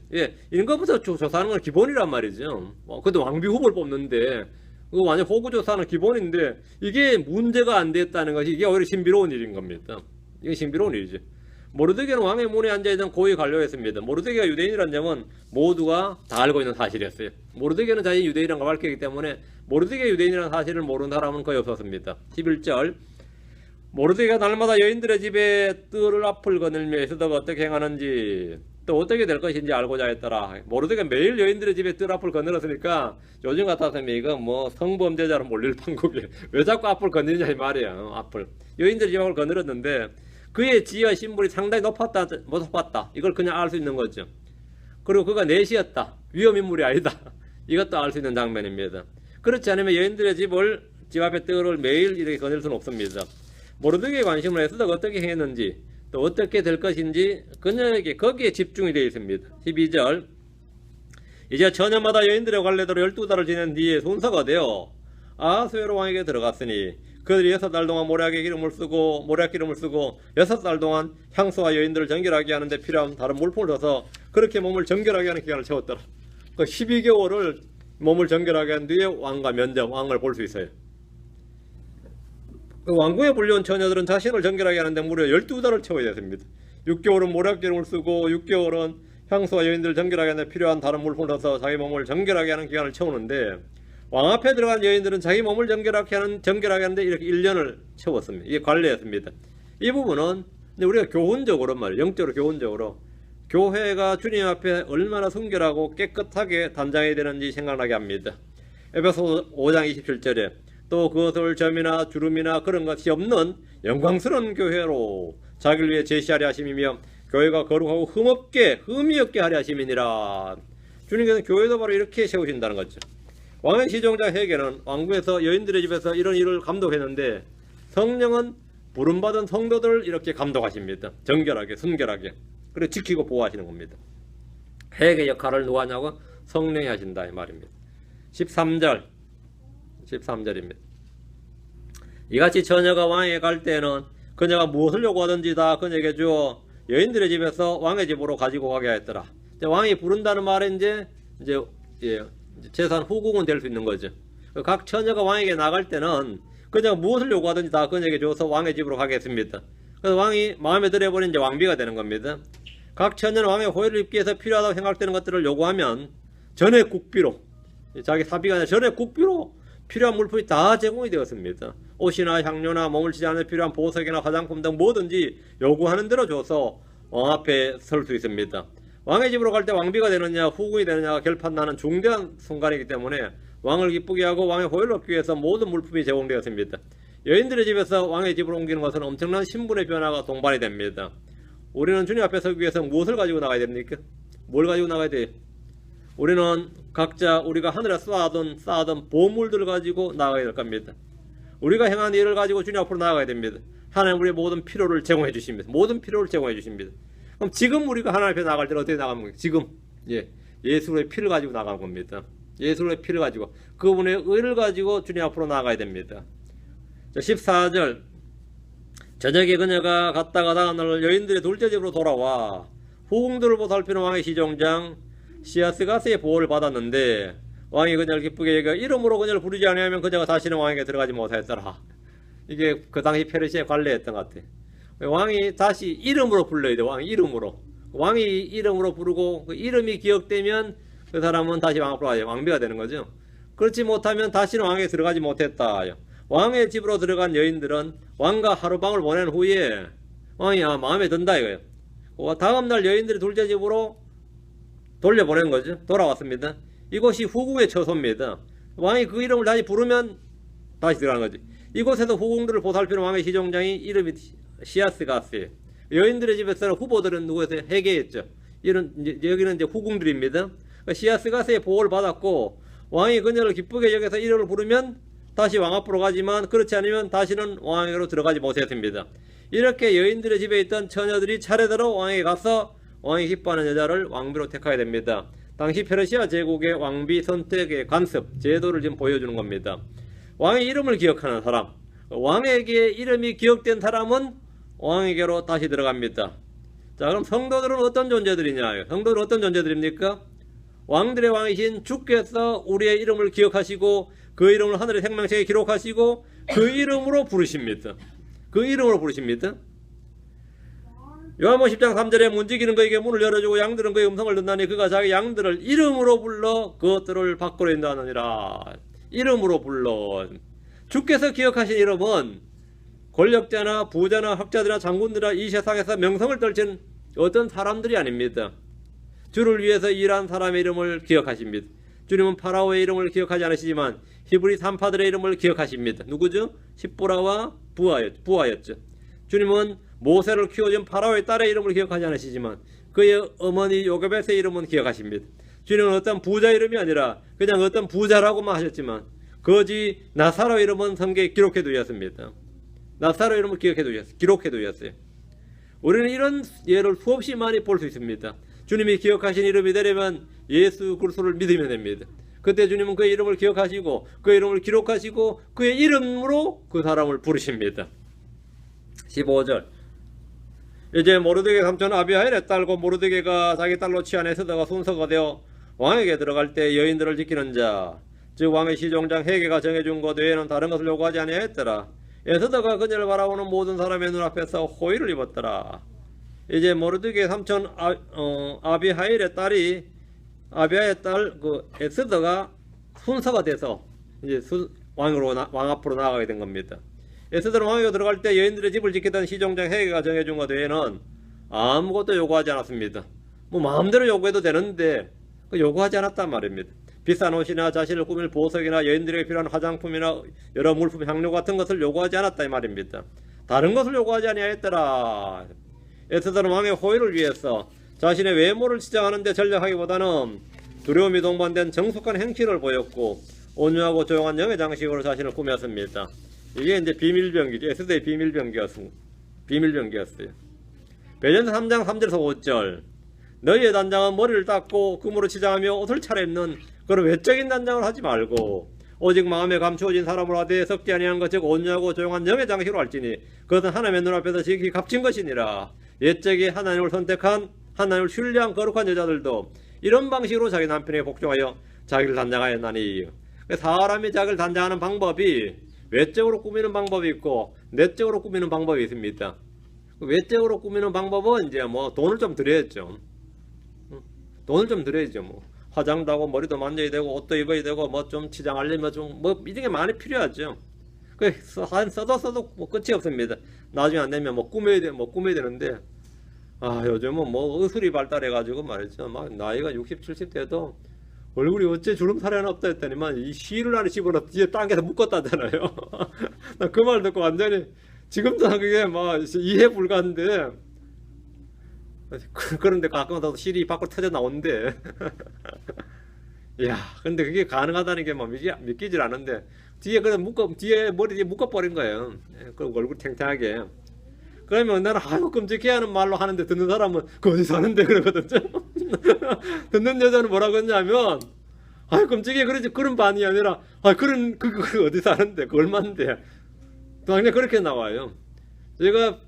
이런 것부터 조사하는 건 기본이란 말이죠. 그래도 왕비 후보를 뽑는데 그거 완전 호구 조사는 기본인데 이게 문제가 안 됐다는 것이 이게 오히려 신비로운 일인 겁니다. 이게 신비로운 일이죠. 모르드게는 왕의 문에 앉아있던 고위 관료였습니다. 모르드게가 유대인이라는 점은 모두가 다 알고 있는 사실이었어요. 모르드게는 자신이 유대인이라는 걸 밝혔기 때문에 모르드게가 유대인이라는 사실을 모르는 사람은 거의 없었습니다. 11절 모르드게가 날마다 여인들의 집에 뜰을 앞을 거닐며 에스더가 어떻게 행하는지 또 어떻게 될 것인지 알고자 했더라. 모르드게가 매일 여인들의 집에 뜰 앞을 거닐었으니까 요즘 같았으면 이거 뭐 성범죄자로 몰릴 판국이에요. 왜 자꾸 앞을 거니냐 이 말이야. 앞을 여인들의 집 앞을 거닐었는데 그의 지위와 신분이 상당히 높았다. 이걸 그냥 알 수 있는 거죠. 그리고 그가 내시였다. 위험인물이 아니다. 이것도 알 수 있는 장면입니다. 그렇지 않으면 여인들의 집 앞에 뜰을 매일 이렇게 거닐 수는 없습니다. 모르드게의 관심을 에스더가 어떻게 행했는지 또 어떻게 될 것인지 그녀에게 거기에 집중이 되어 있습니다. 12절 이제 처녀마다 여인들의 관례대로 12달을 지낸 뒤에 순서가 되어 아하수에로 왕에게 들어갔으니 그들이 6달 동안 모략 기름을 쓰고 6달 동안 향수와 여인들을 정결하게 하는데 필요한 다른 물품을 넣어서 그렇게 몸을 정결하게 하는 기간을 채웠더라. 그 12개월을 몸을 정결하게 한 뒤에 왕과 면접, 왕을 볼 수 있어요. 그 왕궁에 불려온 처녀들은 자신을 정결하게 하는데 무려 12달을 채워야 됐습니다. 6개월은 모략 기름을 쓰고 6개월은 향수와 여인들을 정결하게 하는데 필요한 다른 물품을 넣어서 자기 몸을 정결하게 하는 기간을 채우는데 왕 앞에 들어간 여인들은 자기 몸을 정결하게 하는데 이렇게 1년을 채웠습니다. 이게 관례였습니다. 이 부분은 우리가 교훈적으로 영적으로 교훈적으로 교회가 주님 앞에 얼마나 순결하고 깨끗하게 단장해야 되는지 생각나게 합니다. 에베소 5장 27절에 또 그것을 점이나 주름이나 그런 것이 없는 영광스러운 교회로 자기를 위해 제시하려 하심이며 교회가 거룩하고 흠이 없게 하려 하심이니라. 주님께서는 교회도 바로 이렇게 세우신다는 거죠. 왕의 시종자 헤게는 왕궁에서 여인들의 집에서 이런 일을 감독했는데 성령은 부름받은 성도들을 이렇게 감독하십니다. 정결하게 순결하게 그리고 지키고 보호하시는 겁니다. 헤게 역할을 누가 하냐고 성령이 하신다 이 말입니다. 13절입니다. 이같이 처녀가 왕에게 갈 때에는 그녀가 무엇을 요구하든지 다 그녀에게 주어 여인들의 집에서 왕의 집으로 가지고 가게 하였더라. 왕이 부른다는 말은 이제 재산 후궁은 될 수 있는 거죠. 각 처녀가 왕에게 나갈 때는 그녀가 무엇을 요구하든지 다 그녀에게 줘서 왕의 집으로 가겠습니다. 그래서 왕이 마음에 들어버린 이제 왕비가 되는 겁니다. 각 처녀는 왕의 호의를 입기 위해서 필요하다고 생각되는 것들을 요구하면 전액 국비로 자기 사비가 아니라 전액 국비로 필요한 물품이 다 제공이 되었습니다. 옷이나 향료나 몸을 치지 않을 필요한 보석이나 화장품 등 뭐든지 요구하는 대로 줘서 왕 앞에 설 수 있습니다. 왕의 집으로 갈 때 왕비가 되느냐 후궁이 되느냐가 결판나는 중대한 순간이기 때문에 왕을 기쁘게 하고 왕의 호의를 얻기 위해서 모든 물품이 제공되었습니다. 여인들의 집에서 왕의 집으로 옮기는 것은 엄청난 신분의 변화가 동반이 됩니다. 우리는 주님 앞에 서기 위해서 무엇을 가지고 나가야 됩니까? 뭘 가지고 나가야 돼요? 우리는 각자 우리가 하늘에 쌓아둔 보물들을 가지고 나가야 될 겁니다. 우리가 행한 일을 가지고 주님 앞으로 나가야 됩니다. 하나님 우리의 모든 필요를 제공해 주십니다. 모든 필요를 제공해 주십니다. 그럼 지금 우리가 하나님 앞에 나갈 때는 어떻게 나가는 겁니까? 지금 예수의 피를 가지고 나가는 겁니다. 예수의 피를 가지고 그분의 의를 가지고 주님 앞으로 나가야 됩니다. 14절 저녁에 그녀가 갔다가 다음 날 여인들의 둘째 집으로 돌아와 후궁들을 보살피는 왕의 시종장 시아스가스의 보호를 받았는데 왕이 그녀를 기쁘게 여겨 이름으로 그녀를 부르지 아니하면 그녀가 다시는 왕에게 들어가지 못하였더라. 이게 그 당시 페르시아 관례였던 것 같아요. 왕이 다시 이름으로 불러야 돼. 왕 이름으로. 왕이 이름으로 부르고 그 이름이 기억되면 그 사람은 다시 왕 앞으로 가요. 왕비가 되는 거죠. 그렇지 못하면 다시는 왕에 들어가지 못했다. 왕의 집으로 들어간 여인들은 왕과 하룻밤을 보낸 후에 왕이 마음에 든다 이거예요. 다음날 여인들이 둘째 집으로 돌려보낸 거죠. 돌아왔습니다. 이곳이 후궁의 처소입니다. 왕이 그 이름을 다시 부르면 다시 들어가는 거지. 이곳에서 후궁들을 보살피는 왕의 시종장이 이름이 시아스가스예요. 여인들의 집에서는 후보들은 누구였어요? 해계였죠. 여기는 이제 후궁들입니다. 시아스가스의 보호를 받았고 왕이 그녀를 기쁘게 여겨서 이름을 부르면 다시 왕 앞으로 가지만 그렇지 않으면 다시는 왕에게로 들어가지 못했습니다. 이렇게 여인들의 집에 있던 처녀들이 차례대로 왕에게 가서 왕이 기뻐하는 여자를 왕비로 택하게 됩니다. 당시 페르시아 제국의 왕비 선택의 관습, 제도를 지금 보여주는 겁니다. 왕의 이름을 기억하는 사람, 왕에게 이름이 기억된 사람은 왕에게로 다시 들어갑니다. 자, 그럼 성도들은 어떤 존재들이냐? 성도들은 어떤 존재들입니까? 왕들의 왕이신 주께서 우리의 이름을 기억하시고 그 이름을 하늘의 생명책에 기록하시고 그 이름으로 부르십니다. 그 이름으로 부르십니다. 요한복음 10장 3절에 문지기는 그에게 문을 열어주고 양들은 그의 음성을 듣나니 그가 자기 양들을 이름으로 불러 그것들을 밖으로 인도하느니라. 이름으로 불러. 주께서 기억하신 이름은 권력자나 부자나 학자들이나 장군들이나 이 세상에서 명성을 떨친 어떤 사람들이 아닙니다. 주를 위해서 일한 사람의 이름을 기억하십니다. 주님은 파라오의 이름을 기억하지 않으시지만 히브리 산파들의 이름을 기억하십니다. 누구죠? 십보라와 부하였죠. 주님은 모세를 키워준 파라오의 딸의 이름을 기억하지 않으시지만 그의 어머니 요게벳의 이름은 기억하십니다. 주님은 어떤 부자 이름이 아니라 그냥 어떤 부자라고만 하셨지만 거지 나사로 이름은 성경에 기록해 두셨습니다. 나사로 이름을 기록해 두셨어요. 우리는 이런 예를 수없이 많이 볼 수 있습니다. 주님이 기억하신 이름이 되려면 예수 그리스도를 믿으면 됩니다. 그때 주님은 그의 이름을 기억하시고 그의 이름을 기록하시고 그의 이름으로 그 사람을 부르십니다. 15절 이제 모르드게 삼촌 아비하일의 딸고 모르드게가 자기 딸로 취한 에스더가 순서가 되어 왕에게 들어갈 때 여인들을 지키는 자 즉 왕의 시종장 헤게가 정해준 것 외에는 다른 것을 요구하지 아니하였더라. 에스더가 그녀를 바라보는 모든 사람의 눈앞에서 호의를 입었더라. 이제 모르드게 삼촌 아비하일의 딸이 아비하의 딸 그 에스더가 순서가 돼서 이제 왕 앞으로 나아가게 된 겁니다. 에스더는 왕에게 들어갈 때 여인들의 집을 지키던 시종장 헤게가 정해준 것 외에는 아무것도 요구하지 않았습니다. 뭐 마음대로 요구해도 되는데 요구하지 않았단 말입니다. 비싼 옷이나 자신을 꾸밀 보석이나 여인들에게 필요한 화장품이나 여러 물품, 향료 같은 것을 요구하지 않았다 이 말입니다. 다른 것을 요구하지 아니하였더라. 에스더는 왕의 호의를 위해서 자신의 외모를 치장하는 데 전략하기보다는 두려움이 동반된 정숙한 행실을 보였고 온유하고 조용한 영의 장식으로 자신을 꾸몄습니다. 이게 이제 비밀병기죠. 에스더의 비밀병기였어요. 베드로전서 3장 3절에서 5절 너희의 단장은 머리를 닦고 금으로 치장하며 옷을 차려입는 그런 외적인 단장을 하지 말고 오직 마음에 감추어진 사람으로 하되 섞지 아니한 것 즉 온유하고 조용한 영의 장식으로 할지니 그것은 하나님의 눈앞에서 지극히 값진 것이니라. 옛적에 하나님을 선택한 하나님을 신뢰한 거룩한 여자들도 이런 방식으로 자기 남편에게 복종하여 자기를 단장하였나니 사람이 자기를 단장하는 방법이 외적으로 꾸미는 방법이 있고 내적으로 꾸미는 방법이 있습니다. 외적으로 꾸미는 방법은 이제 뭐 돈을 좀 들여야죠. 뭐 화장도 하고 머리도 만져야 되고 옷도 입어야 되고 뭐 좀 치장하려면 좀 뭐 이런 게 많이 필요하죠. 그 써도 뭐 끝이 없습니다. 나중에 안 되면 뭐 꾸며야 되는데 요즘은 뭐 의술이 발달해 가지고 말이죠. 막 나이가 60, 70 돼도 얼굴이 어째 주름살이 하나 없다 했더니만 이 실을 안에 집어넣어 뒤에 당겨서 묶었다잖아요. 나 그 말 듣고 완전히 지금도 그게 막 이해 불가한데 그런데 가끔가다 실이 밖으로 터져 나오는데 야 근데 그게 가능하다는 게 막 믿기질 않은데 뒤에 그냥 뒤에 머리 뒤에 묶어버린 거예요. 그 얼굴 탱탱하게. 그러면 나는 아유 끔찍해 하는 말로 하는데 듣는 사람은 그 어디 사는데 그러거든요. 듣는 여자는 뭐라고 했냐면 아유 끔찍해 그러지 그런 반이 아니라 그런 그 어디 사는데 그 얼마인데 그냥 그렇게 나와요. 제가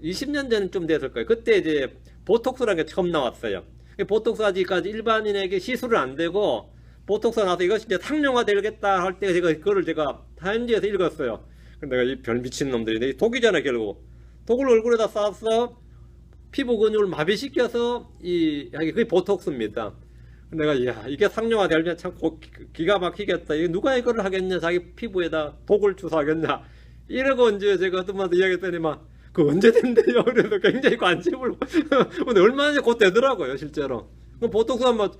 20년 전쯤 됐을 거예요. 그때 이제 보톡스라는 게 처음 나왔어요. 보톡스 아직까지 일반인에게 시술은 안 되고 보톡스가 나와서 이것이 이제 상용화 되겠다 할 때 제가 그거를 제가 타임지에서 읽었어요. 내가 이 별 미친 놈들이 독이잖아 결국. 독을 얼굴에다 쏴서 피부 근육을 마비시켜서 그게 보톡스입니다. 내가 야 이게 상용화 되면 참 기가 막히겠다. 이게 누가 이거를 하겠냐? 자기 피부에다 독을 주사하겠냐? 이러고 이제 제가 어떤 분한테 이야기했더니만 그 언제 된대요? 그래서 굉장히 관심을 근데 얼마나 곧 되더라고요 실제로. 그 보톡스 한번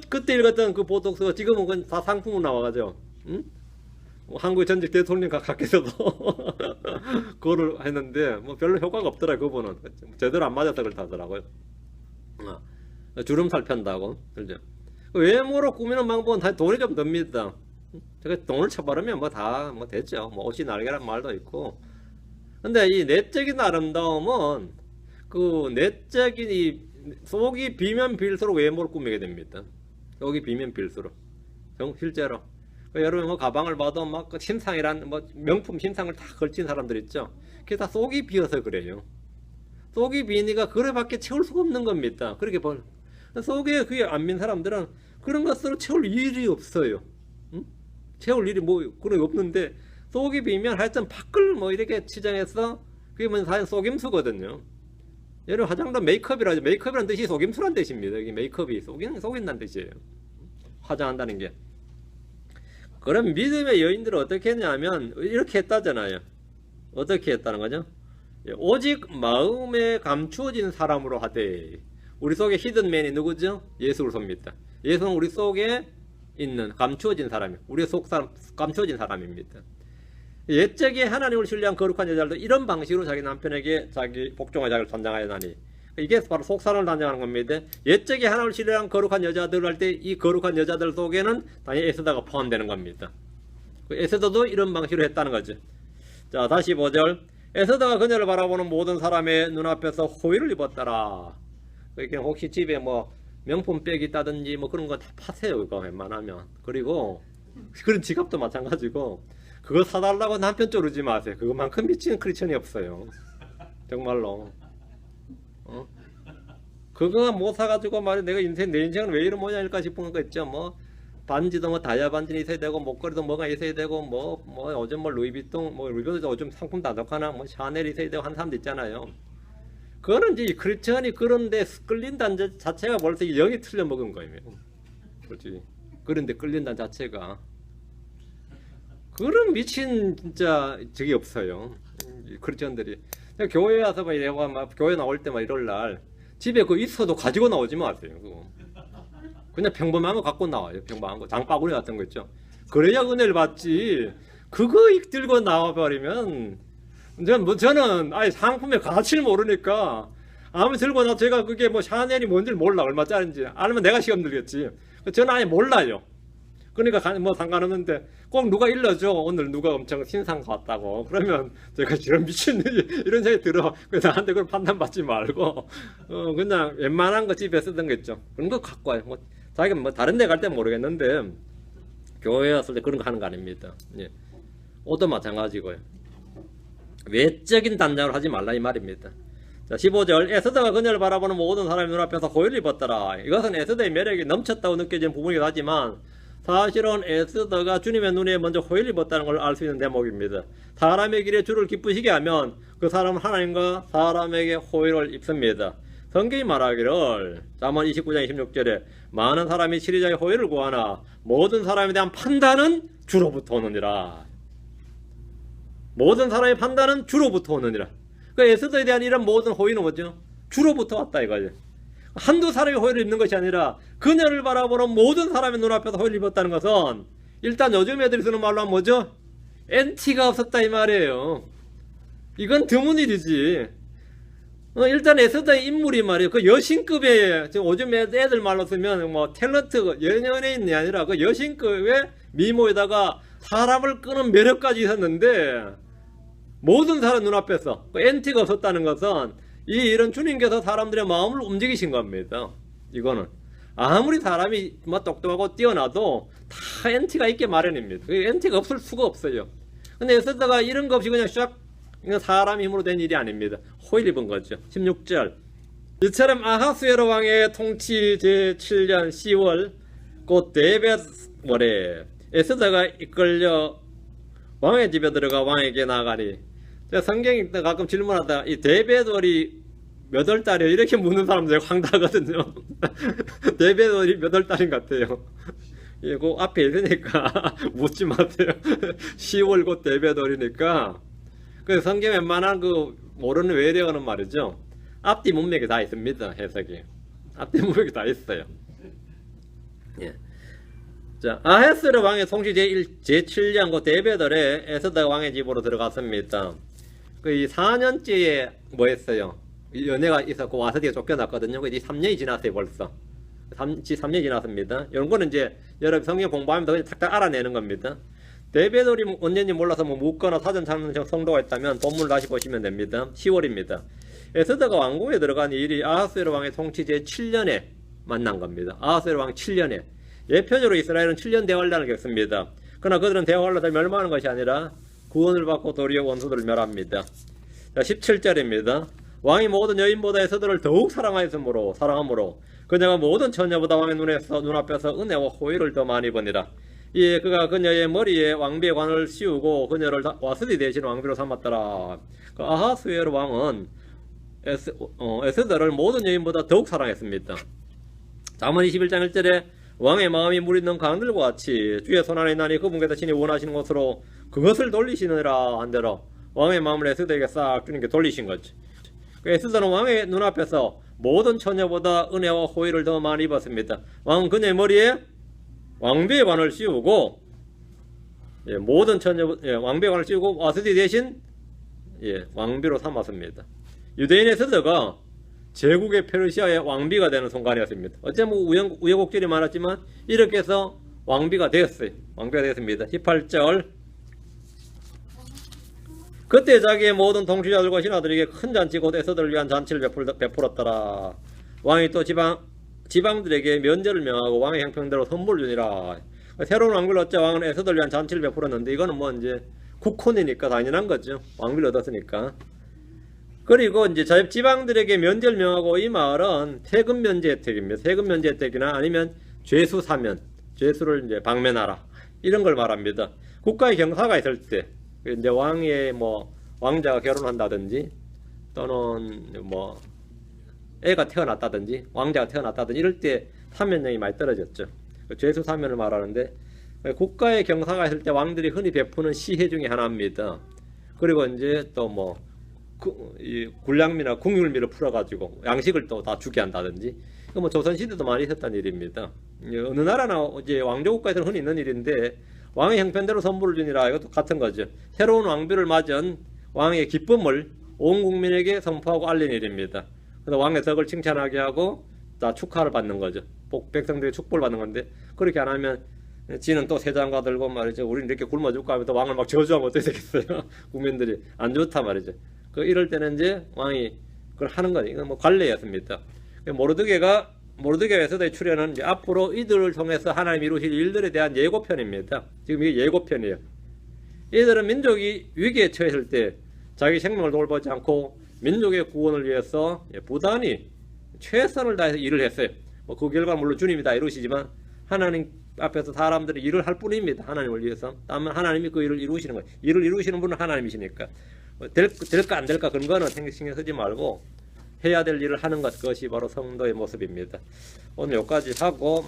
그때 읽었던 그 보톡스가 지금은 그건 다 상품으로 나와가죠. 응? 한국 전직 대통령 각각에서도 그거를 했는데 뭐 별로 효과가 없더라. 그분은 제대로 안 맞아서 그렇다더라고요. 주름살 편다고. 그죠? 외모로 꾸미는 방법은 다 돈이 좀 듭니다. 제가 돈을 쳐버리면 뭐 다 뭐 됐죠. 뭐 옷이 날개란 말도 있고. 근데 이 내적인 아름다움은 그 내적인 이 속이 비면 빌수록 외모를 꾸미게 됩니다. 속이 비면 빌수록. 실제로. 여러분 뭐 가방을 봐도 막 그 신상이란 뭐 명품 신상을 다 걸친 사람들 있죠. 그게 다 속이 비어서 그래요. 속이 비니까 그래밖에 채울 수가 없는 겁니다. 그렇게 속에 그게 안 민 사람들은 그런 것으로 채울 일이 없어요. 응? 채울 일이 뭐 그런 게 없는데 속이 비면 하여튼 밖을 뭐 이렇게 치장해서 그게 뭐 사실 속임수거든요. 여러분 화장도 메이크업이라죠. 메이크업이라는 뜻이 속임수란 뜻입니다. 이게 메이크업이 속인다는 뜻이에요. 화장한다는 게. 그럼 믿음의 여인들은 어떻게 했냐면 이렇게 했다잖아요. 어떻게 했다는 거죠? 오직 마음에 감추어진 사람으로 하되. 우리 속에 히든맨이 누구죠? 예수 그리스도입니다. 예수는 우리 속에 있는 감추어진 사람이에요. 우리 속 사람 감추어진 사람입니다. 옛적에 하나님을 신뢰한 거룩한 여자들도 이런 방식으로 자기 남편에게 자기 복종의 자를 단장하였나니 이게 바로 속사람을 단장하는 겁니다. 옛적에 하나님을 신뢰한 거룩한 여자들 할 때 이 거룩한 여자들 속에는 당연히 에스더가 포함되는 겁니다. 에스더도 이런 방식으로 했다는 거죠. 자 다시 5절. 에스더가 그녀를 바라보는 모든 사람의 눈앞에서 호의를 입었더라. 그러니까 혹시 집에 뭐 명품 백이 있다든지 뭐 그런 거 다 파세요. 그거 웬만하면. 그리고 그런 지갑도 마찬가지고 그거 사달라고 남편 쪼르지 마세요. 그것만큼 미치는 크리스천이 없어요. 정말로. 그거 못 사가지고 말이야 내가 내 인생은 왜 이런 모양일까 싶은 거 있죠. 뭐 반지도 뭐 다이아 반지는 있어야 되고 목걸이도 뭐가 있어야 되고 뭐 요즘 뭐 루이비통 뭐 루이비통도 요즘 상품 다독하나 뭐 샤넬이 있어야 되고 한 사람도 있잖아요. 그거는 이제 크리스천이 그런데 끌린다는 자체가 벌써 영이 틀려 먹은 거예요. 그렇지. 그런데 끌린다는 자체가 그런 미친 진짜 적이 없어요. 크리스천들이 교회 와서 막 교회 나올 때 막 이럴 날 집에 그 있어도 가지고 나오지 마세요. 그거. 그냥 평범한 거 갖고 나와요. 평범한 거 장바구니 같은 거 있죠. 그래야 은혜를 받지. 그거 들고 나와 버리면 저는 아예 상품의 가치를 모르니까 아무리 들고 나서 제가 그게 뭐 샤넬이 뭔지 몰라 얼마짜리인지 알면 내가 시험 들겠지. 저는 아예 몰라요. 그러니까 뭐 상관없는데 꼭 누가 일러줘. 오늘 누가 엄청 신상 같다고. 그러면 제가 이런 미친 이런 생각이 들어. 그래서 나한테 그걸 판단받지 말고 그냥 웬만한 거 집에 쓰던 거 있죠. 그런 거 갖고 와요. 뭐 자기가 뭐 다른 데 갈 때 모르겠는데 교회 왔을 때 그런 거 하는 거 아닙니다. 예. 옷도 마찬가지고요. 외적인 단장을 하지 말라 이 말입니다. 자 15절. 에스더가 그녀를 바라보는 모든 사람의 눈앞에서 호의를 입었더라. 이것은 에스더의 매력이 넘쳤다고 느껴지는 부분이긴 하지만 사실은 에스더가 주님의 눈에 먼저 호의를 입었다는 걸 알 수 있는 대목입니다. 사람의 길에 주를 기쁘시게 하면 그 사람은 하나님과 사람에게 호의를 입습니다. 성경이 말하기를 잠언 29장 26절에 많은 사람이 치리자의 호의를 구하나 모든 사람에 대한 판단은 주로부터 오느니라. 모든 사람의 판단은 주로부터 오느니라. 그 에스더에 대한 이런 모든 호의는 뭐죠? 주로부터 왔다 이거죠. 한두 사람이 호의를 입는 것이 아니라 그녀를 바라보는 모든 사람의 눈앞에서 호의를 입었다는 것은 일단 요즘 애들이 쓰는 말로 하면 뭐죠? 엔티가 없었다 이 말이에요. 이건 드문 일이지. 일단 에스더의 인물이 말이에요. 그 여신급의 지금 요즘 애들 말로 쓰면 뭐 탤런트 연예인이 아니라 그 여신급의 미모에다가 사람을 끄는 매력까지 있었는데 모든 사람 눈앞에서 그 엔티가 없었다는 것은 이런 주님께서 사람들의 마음을 움직이신 겁니다. 이거는 아무리 사람이 뭐 똑똑하고 뛰어나도 다 엔티가 있게 마련입니다. 엔티가 없을 수가 없어요. 근데 에스더가 이런 거 없이 그냥 샥 이건 사람 힘으로 된 일이 아닙니다. 호의를 입은 거죠. 16절. 이처럼 아하수에로 왕의 통치 제7년 10월 곧 데벳월에 에스더가 이끌려 왕의 집에 들어가 왕에게 나가니. 제가 성경이 가끔 질문하다 이 대배돌이 몇 월 달이에요? 이렇게 묻는 사람들 황당하거든요. 대배돌이 몇 월 달인 것 같아요. 예, 그 앞에 있으니까 묻지 마세요. 10월 곧 대배돌이니까. 그 성경 웬만한 그 모르는 외래어는 말이죠. 앞뒤 문맥이 다 있습니다. 해석이. 앞뒤 문맥이 다 있어요. 예. 자, 아하스르 왕의 통치 제7년 그 대배돌에 에스더 왕의 집으로 들어갔습니다. 그 이 4년째에 뭐 했어요? 연애가 있었고 와서디가 쫓겨났거든요. 이제 3년이 지났어요 벌써. 3년이 지났습니다. 이런 거는 이제 여러분 성경 공부하면서 그냥 탁탁 알아내는 겁니다. 대배돌이 언제인지 몰라서 뭐 묻거나 사전 찾는 성도가 있다면 본문을 다시 보시면 됩니다. 10월입니다. 에스더가 왕궁에 들어간 일이 아하스웨로 왕의 통치 제7년에 만난 겁니다. 아하스웨로 왕 7년에. 예표적으로 이스라엘은 7년 대환란을 겪습니다. 그러나 그들은 대환란을 멸망하는 것이 아니라 구원을 받고 도리어 원수들을 멸합니다. 자, 17절입니다. 왕이 모든 여인보다 에스더를 더욱 사랑함으로 그녀가 모든 처녀보다 왕의 눈앞에서 은혜와 호의를 더 많이 보니라. 예, 그가 그녀의 머리에 왕비의 관을 씌우고 그녀를 와스디 대신 왕비로 삼았더라. 그 아하스웨로 왕은 에스더를 모든 여인보다 더욱 사랑했습니다. 잠언 21장 1절에 왕의 마음이 물 있는 강들과 같이 주의 손안에 있나니 그분께서 신이 원하시는 곳으로 그것을 돌리시느라 한대로 왕의 마음을 에스더에게 싹 주님께 돌리신 거지. 에스더는 왕의 눈앞에서 모든 처녀보다 은혜와 호의를 더 많이 입었습니다. 왕은 그녀의 머리에 왕비의 관을 씌우고 모든 왕비의 관을 씌우고 와스디 대신 왕비로 삼았습니다. 유대인 에스더가 제국의 페르시아의 왕비가 되는 순간이었습니다. 어째 뭐 우여곡절이 많았지만 이렇게 해서 왕비가 되었어요. 왕비가 되었습니다. 18절 그때 자기의 모든 통치자들과 신하들에게 큰 잔치 곧 에스더를 위한 잔치를 베풀었더라. 왕이 또 지방들에게 면제를 명하고 왕의 형평대로 선물을 주니라. 새로운 왕비를 얻자 왕은 에스더를 위한 잔치를 베풀었는데 이거는 뭐 이제 국혼이니까 당연한 거죠. 왕비를 얻었으니까. 그리고 이제 지방들에게 면제를 명하고 이 말은 세금 면제 혜택입니다. 세금 면제 혜택이나 아니면 죄수 사면, 죄수를 이제 방면하라 이런 걸 말합니다. 국가의 경사가 있을 때 이제 왕의 뭐 왕자가 결혼한다든지 또는 뭐 애가 태어났다든지 왕자가 태어났다든지 이럴 때 사면령이 많이 떨어졌죠. 죄수 사면을 말하는데 국가의 경사가 있을 때 왕들이 흔히 베푸는 시혜 중에 하나입니다. 그리고 이제 또 뭐 이 굴량미나 궁율미를 풀어가지고 양식을 또 다 주게 한다든지 뭐 조선시대도 많이 있었던 일입니다. 어느 나라나 이제 왕조국가에서는 흔히 있는 일인데 왕의 형편대로 선물을 주니라 이것도 같은 거죠. 새로운 왕비를 맞은 왕의 기쁨을 온 국민에게 선포하고 알린 일입니다. 그래서 왕의 덕을 칭찬하게 하고 다 축하를 받는 거죠. 백성들이 축복을 받는 건데 그렇게 안 하면 지는 또 세장가 들고 말이죠. 우리는 이렇게 굶어 죽고 하면 또 왕을 막 저주하면 어떻게 되겠어요? 국민들이 안 좋다 말이죠. 이럴 때는 이제 왕이 그걸 하는 거죠. 이건 뭐 관례였습니다. 모르드게와 에스더의 출현은 이제 앞으로 이들을 통해서 하나님 이루실 일들에 대한 예고편입니다. 지금 이게 예고편이에요. 이들은 민족이 위기에 처했을 때 자기 생명을 돌보지 않고 민족의 구원을 위해서 부단히 최선을 다해서 일을 했어요. 뭐 그 결과 물론 주님이 다 이루시지만 하나님 앞에서 사람들이 일을 할 뿐입니다. 하나님을 위해서. 다만 하나님이 그 일을 이루시는 거예요. 일을 이루시는 분은 하나님이시니까. 될까 안 될까 그런 거는 신경 쓰지 말고 해야 될 일을 하는 것, 그것이 바로 성도의 모습입니다. 오늘 여기까지 하고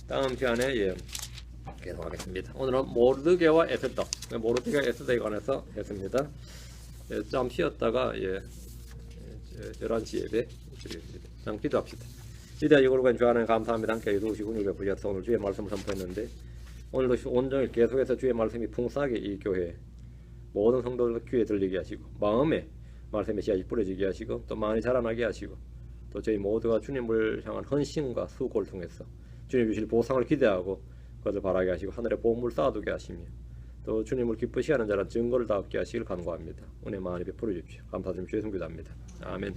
다음 시간에 계속하겠습니다. 오늘은 모르드게와 에스더, 모르드게와 에스더에 관해서 했습니다. 좀 쉬었다가 11시 예배 드리겠습니다. 그냥 기도합시다. 이제 이걸로 주하나님 감사합니다. 함께 해주시고 운을 베푸셔서 오늘 주의 말씀을 선포했는데 오늘도 온종일 계속해서 주의 말씀이 풍성하게 이 교회 모든 성도들 귀에 들리게 하시고 마음에 말씀의 씨앗이 뿌려지게 하시고 또 많이 자라나게 하시고 또 저희 모두가 주님을 향한 헌신과 수고를 통해서 주님 주실 보상을 기대하고 그것을 바라게 하시고 하늘에 보물을 쌓아두게 하시며 또 주님을 기쁘시게 하는 자란 증거를 다 얻게 하시길 간구합니다. 은혜 많이 베풀어 주십시오. 감사드리며 주의 성기도합니다. 아멘.